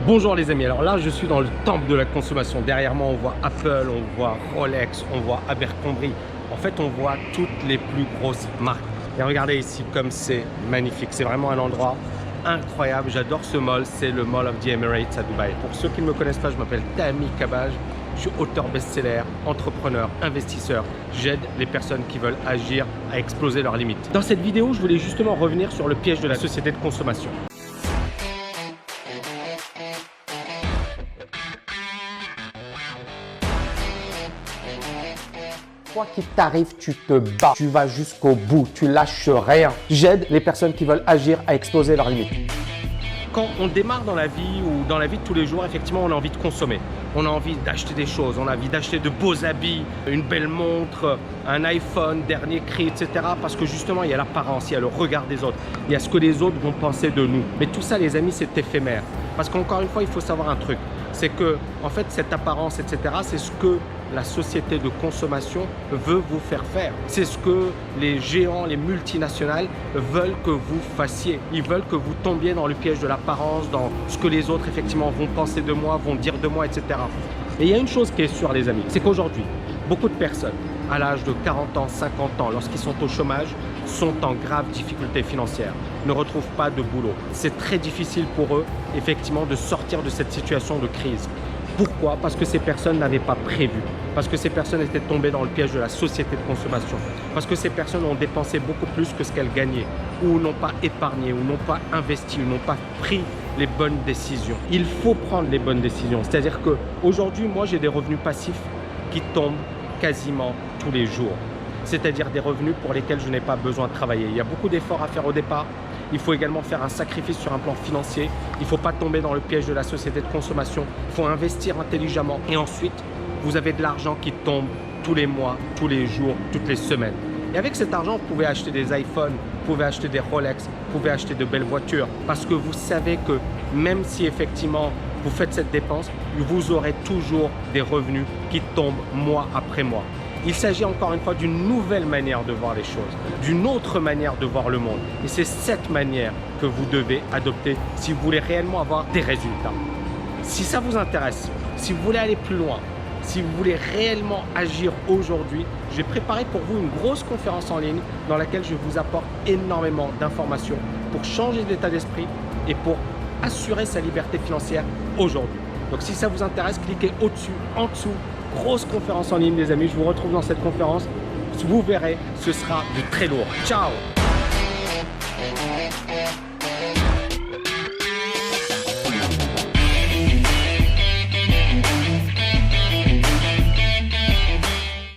Bonjour les amis, alors là je suis dans le temple de la consommation. Derrière moi on voit Apple, on voit Rolex, on voit Abercrombie. En fait on voit toutes les plus grosses marques. Et regardez ici comme c'est magnifique, c'est vraiment un endroit incroyable. J'adore ce mall, c'est le Mall of the Emirates à Dubaï. Pour ceux qui ne me connaissent pas, je m'appelle Tammy Kabaj. Je suis auteur best-seller, entrepreneur, investisseur. J'aide les personnes qui veulent agir à exploser leurs limites. Dans cette vidéo, je voulais justement revenir sur le piège de la société de consommation. Quoi qu'il t'arrive, tu te bats, tu vas jusqu'au bout, tu lâches rien. J'aide les personnes qui veulent agir à exploser leurs limites. Quand on démarre dans la vie ou dans la vie de tous les jours, effectivement, on a envie de consommer. On a envie d'acheter des choses, on a envie d'acheter de beaux habits, une belle montre, un iPhone, dernier cri, etc. Parce que justement, il y a l'apparence, il y a le regard des autres, il y a ce que les autres vont penser de nous. Mais tout ça, les amis, c'est éphémère. Parce qu'encore une fois, il faut savoir un truc. C'est que, en fait, cette apparence, etc., c'est ce que la société de consommation veut vous faire faire. C'est ce que les géants, les multinationales veulent que vous fassiez. Ils veulent que vous tombiez dans le piège de l'apparence, dans ce que les autres, effectivement, vont penser de moi, vont dire de moi, etc. Et il y a une chose qui est sûre, les amis, c'est qu'aujourd'hui, beaucoup de personnes, à l'âge de 40 ans, 50 ans, lorsqu'ils sont au chômage, sont en grave difficulté financière, ne retrouvent pas de boulot. C'est très difficile pour eux, effectivement, de sortir de cette situation de crise. Pourquoi? Parce que ces personnes n'avaient pas prévu. Parce que ces personnes étaient tombées dans le piège de la société de consommation. Parce que ces personnes ont dépensé beaucoup plus que ce qu'elles gagnaient. Ou n'ont pas épargné, ou n'ont pas investi, ou n'ont pas pris les bonnes décisions. Il faut prendre les bonnes décisions. C'est-à-dire qu'aujourd'hui, moi, j'ai des revenus passifs qui tombent quasiment tous les jours. C'est-à-dire des revenus pour lesquels je n'ai pas besoin de travailler. Il y a beaucoup d'efforts à faire au départ. Il faut également faire un sacrifice sur un plan financier. Il ne faut pas tomber dans le piège de la société de consommation. Il faut investir intelligemment. Et ensuite, vous avez de l'argent qui tombe tous les mois, tous les jours, toutes les semaines. Et avec cet argent, vous pouvez acheter des iPhones, vous pouvez acheter des Rolex, vous pouvez acheter de belles voitures. Parce que vous savez que même si effectivement vous faites cette dépense, vous aurez toujours des revenus qui tombent mois après mois. Il s'agit encore une fois d'une nouvelle manière de voir les choses, d'une autre manière de voir le monde. Et c'est cette manière que vous devez adopter si vous voulez réellement avoir des résultats. Si ça vous intéresse, si vous voulez aller plus loin, si vous voulez réellement agir aujourd'hui, j'ai préparé pour vous une grosse conférence en ligne dans laquelle je vous apporte énormément d'informations pour changer d'état d'esprit et pour assurer sa liberté financière aujourd'hui. Donc si ça vous intéresse, cliquez au-dessus, en dessous. Grosse conférence en ligne, les amis. Je vous retrouve dans cette conférence. Vous verrez, ce sera du très lourd. Ciao!